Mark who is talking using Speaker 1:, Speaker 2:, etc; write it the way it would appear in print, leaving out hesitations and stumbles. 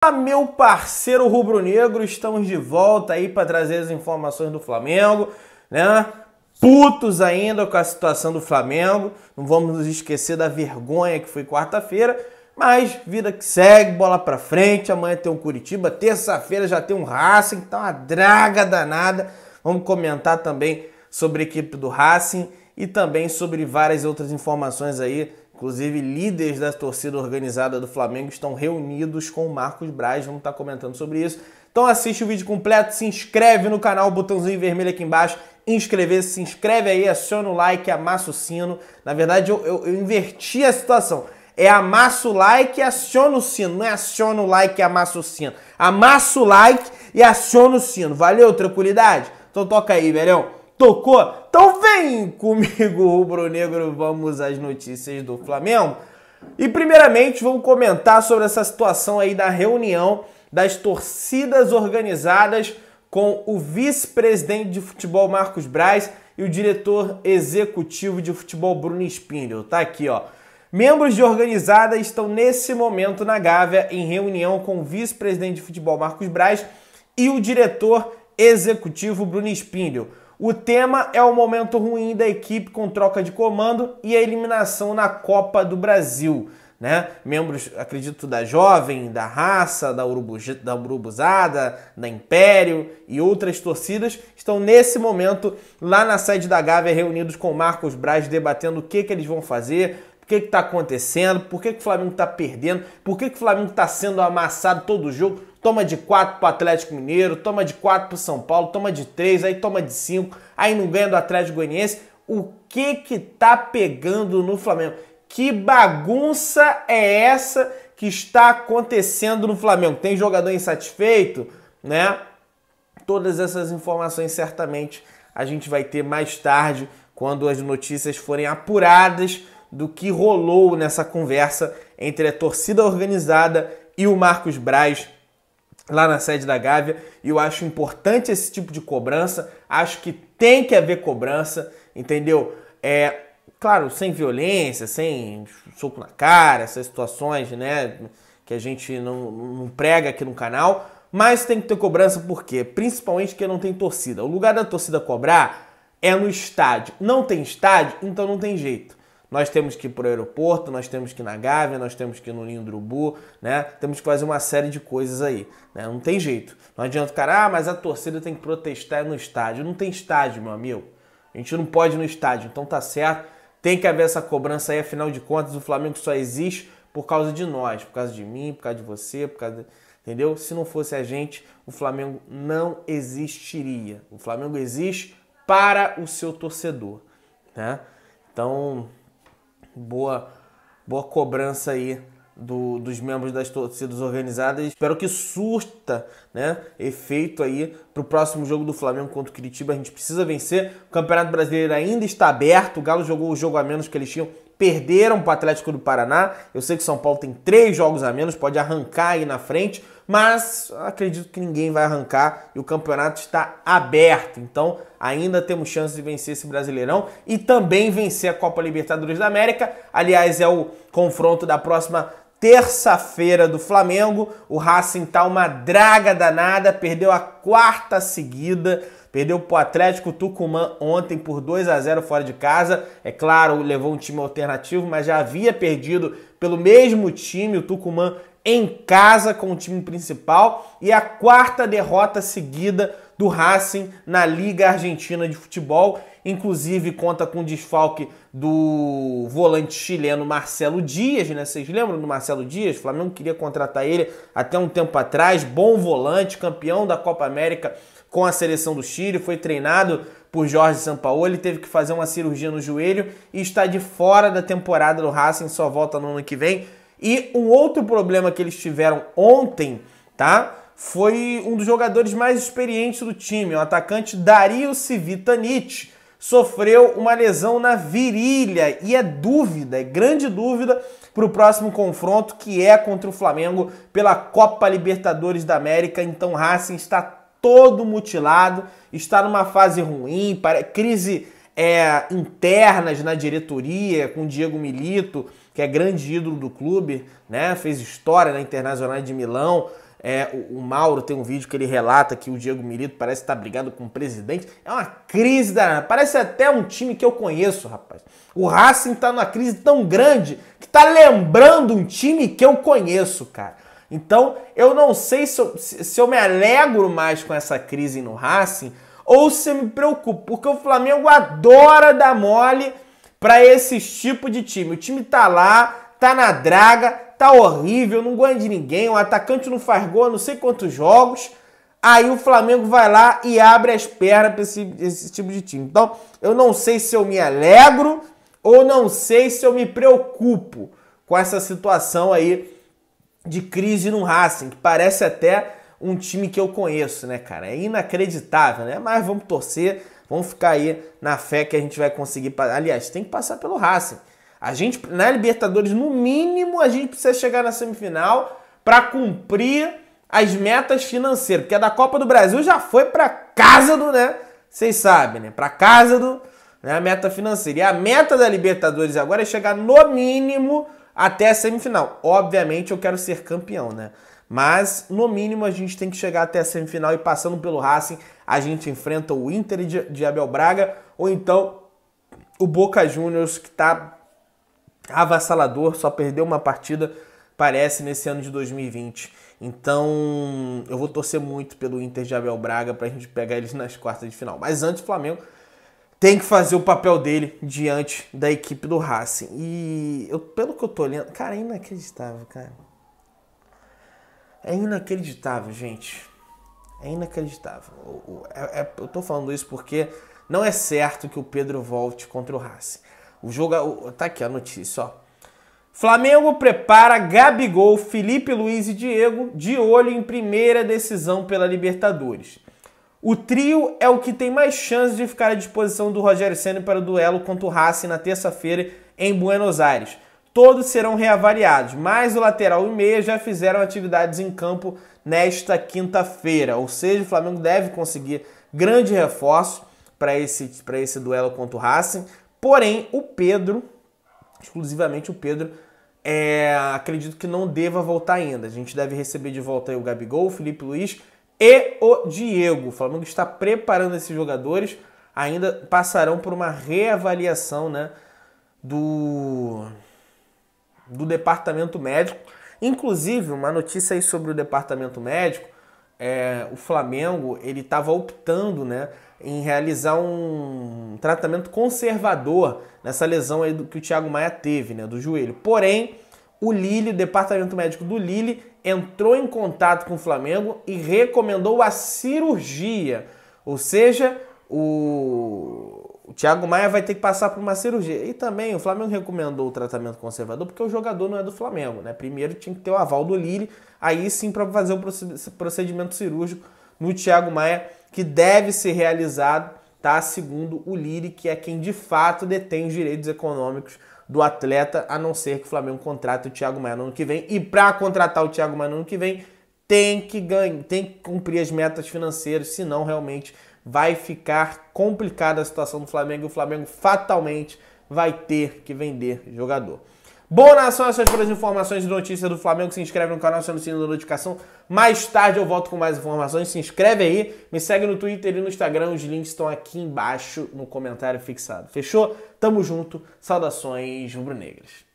Speaker 1: Fala, meu parceiro rubro-negro, estamos de volta aí para trazer as informações do Flamengo, né? Putos ainda com a situação do Flamengo, não vamos nos esquecer da vergonha que foi quarta-feira, mas vida que segue, bola pra frente, amanhã tem um Curitiba, terça-feira já tem um Racing, tá uma draga danada. Vamos comentar também sobre a equipe do Racing e também sobre várias outras informações aí. Inclusive, líderes da torcida organizada do Flamengo estão reunidos com o Marcos Braz. Vamos estar comentando sobre isso. Então assiste o vídeo completo, se inscreve no canal, botãozinho vermelho aqui embaixo. Inscrever-se, se inscreve aí, aciona o like, amassa o sino. Na verdade, eu inverti a situação. É amassa o like e aciona o sino. Não é aciona o like e amassa o sino. Amassa o like e aciona o sino. Valeu, tranquilidade? Então toca aí, velhão. Tocou? Então vem comigo, rubro-negro, vamos às notícias do Flamengo. E primeiramente vamos comentar sobre essa situação aí da reunião das torcidas organizadas com o vice-presidente de futebol Marcos Braz e o diretor executivo de futebol Bruno Spindel. Tá aqui, ó. Membros de organizada estão nesse momento na Gávea em reunião com o vice-presidente de futebol Marcos Braz e o diretor executivo Bruno Spindel. O tema é o momento ruim da equipe com troca de comando e a eliminação na Copa do Brasil, né? Membros, acredito, da Jovem, da Raça, da Urubuzada, da Império e outras torcidas estão nesse momento lá na sede da Gávea reunidos com o Marcos Braz debatendo o que eles vão fazer, o que está acontecendo, por que o Flamengo está perdendo, por que o Flamengo está sendo amassado todo o jogo. Toma de 4 pro Atlético Mineiro, toma de 4 pro São Paulo, toma de 3, aí toma de 5, aí não ganha do Atlético Goianiense. O que tá pegando no Flamengo? Que bagunça é essa que está acontecendo no Flamengo? Tem jogador insatisfeito, né? Todas essas informações certamente a gente vai ter mais tarde, quando as notícias forem apuradas do que rolou nessa conversa entre a torcida organizada e o Marcos Braz lá na sede da Gávea. E eu acho importante esse tipo de cobrança, acho que tem que haver cobrança, entendeu? Claro, sem violência, sem soco na cara, essas situações, né, que a gente não prega aqui no canal, mas tem que ter cobrança porque, principalmente que não tem torcida. O lugar da torcida cobrar é no estádio. Não tem estádio, então não tem jeito. Nós temos que ir para o aeroporto, nós temos que ir na Gávea, nós temos que ir no Ninho do Urubu, né? Temos que fazer uma série de coisas aí, né? Não tem jeito. Não adianta o cara, mas a torcida tem que protestar no estádio. Não tem estádio, meu amigo. A gente não pode ir no estádio, então tá certo. Tem que haver essa cobrança aí, afinal de contas, o Flamengo só existe por causa de nós, por causa de mim, por causa de você, por causa de... Entendeu? Se não fosse a gente, o Flamengo não existiria. O Flamengo existe para o seu torcedor, né? Então, boa cobrança aí dos membros das torcidas organizadas. Espero que surta, né, efeito aí para o próximo jogo do Flamengo contra o Curitiba. A gente precisa vencer. O Campeonato Brasileiro ainda está aberto. O Galo jogou o jogo a menos que eles tinham. Perderam para o Atlético do Paraná. Eu sei que São Paulo tem 3 jogos a menos, pode arrancar aí na frente, mas acredito que ninguém vai arrancar e o campeonato está aberto. Então ainda temos chance de vencer esse Brasileirão e também vencer a Copa Libertadores da América. Aliás, é o confronto da próxima terça-feira do Flamengo. O Racing tá uma draga danada, perdeu a 4ª seguida. Perdeu para o Atlético Tucumã ontem por 2-0 fora de casa. É claro, levou um time alternativo, mas já havia perdido pelo mesmo time, o Tucumã, em casa com o time principal. E a 4ª derrota seguida do Racing na Liga Argentina de Futebol. Inclusive conta com o desfalque do volante chileno Marcelo Dias, né? Vocês lembram do Marcelo Dias? O Flamengo queria contratar ele até um tempo atrás. Bom volante, campeão da Copa América com a seleção do Chile, foi treinado por Jorge Sampaoli, teve que fazer uma cirurgia no joelho e está de fora da temporada do Racing, só volta no ano que vem. E um outro problema que eles tiveram ontem, tá? Foi um dos jogadores mais experientes do time, o atacante Dario Civitanic, sofreu uma lesão na virilha e é grande dúvida para o próximo confronto, que é contra o Flamengo pela Copa Libertadores da América. Então o Racing está todo mutilado, está numa fase ruim, crise internas na diretoria, com o Diego Milito, que é grande ídolo do clube, né? Fez história na Internacional de Milão, O Mauro tem um vídeo que ele relata que o Diego Milito parece estar brigado com o presidente. É uma crise danada. Parece até um time que eu conheço, rapaz. O Racing tá numa crise tão grande que tá lembrando um time que eu conheço, cara. Então, eu não sei se eu me alegro mais com essa crise no Racing ou se eu me preocupo, porque o Flamengo adora dar mole pra esse tipo de time. O time tá lá, tá na draga, tá horrível, não ganha de ninguém, o atacante não faz gol há não sei quantos jogos, aí o Flamengo vai lá e abre as pernas pra esse tipo de time. Então, eu não sei se eu me alegro ou não sei se eu me preocupo com essa situação aí de crise no Racing, que parece até um time que eu conheço, né, cara? É inacreditável, né? Mas vamos torcer, vamos ficar aí na fé que a gente vai conseguir. Aliás, tem que passar pelo Racing. A gente, na Libertadores, no mínimo, a gente precisa chegar na semifinal para cumprir as metas financeiras. Porque a da Copa do Brasil já foi para casa do, né? Vocês sabem, né? Para casa do, né, a meta financeira. E a meta da Libertadores agora é chegar no mínimo até a semifinal. Obviamente eu quero ser campeão, né? Mas no mínimo a gente tem que chegar até a semifinal e passando pelo Racing a gente enfrenta o Inter de Abel Braga ou então o Boca Juniors, que tá avassalador, só perdeu uma partida, parece, nesse ano de 2020. Então eu vou torcer muito pelo Inter de Abel Braga pra gente pegar eles nas quartas de final. Mas antes o Flamengo tem que fazer o papel dele diante da equipe do Racing. E pelo que eu tô olhando, cara, é inacreditável, cara. É inacreditável, gente. É inacreditável. Eu tô falando isso porque não é certo que o Pedro volte contra o Racing. Tá aqui a notícia, ó. Flamengo prepara Gabigol, Felipe Luiz e Diego de olho em primeira decisão pela Libertadores. O trio é o que tem mais chance de ficar à disposição do Rogério Ceni para o duelo contra o Racing na terça-feira em Buenos Aires. Todos serão reavaliados, mas o lateral e meia já fizeram atividades em campo nesta quinta-feira. Ou seja, o Flamengo deve conseguir grande reforço para esse duelo contra o Racing. Porém, o Pedro, exclusivamente o Pedro, acredito que não deva voltar ainda. A gente deve receber de volta aí o Gabigol, o Felipe Luiz e o Diego. O Flamengo está preparando esses jogadores, ainda passarão por uma reavaliação, né, do departamento médico. Inclusive, uma notícia aí sobre o departamento médico, o Flamengo ele estava optando, né, em realizar um tratamento conservador nessa lesão aí que o Thiago Maia teve, né, do joelho. Porém, o departamento médico do Lille entrou em contato com o Flamengo e recomendou a cirurgia. Ou seja, o Thiago Maia vai ter que passar por uma cirurgia. E também o Flamengo recomendou o tratamento conservador porque o jogador não é do Flamengo, né? Primeiro tinha que ter o aval do Lille, aí sim para fazer o procedimento cirúrgico no Thiago Maia, que deve ser realizado, tá? Segundo o Lille, que é quem de fato detém os direitos econômicos do atleta, a não ser que o Flamengo contrate o Thiago Maia no ano que vem. E para contratar o Thiago Maia no ano que vem, tem que cumprir as metas financeiras, senão realmente vai ficar complicada a situação do Flamengo e o Flamengo fatalmente vai ter que vender jogador. Bom, nação, essas foram as informações e notícias do Flamengo. Se inscreve no canal, aciona o sininho da notificação. Mais tarde eu volto com mais informações. Se inscreve aí, me segue no Twitter e no Instagram. Os links estão aqui embaixo no comentário fixado. Fechou? Tamo junto. Saudações rubro-negras.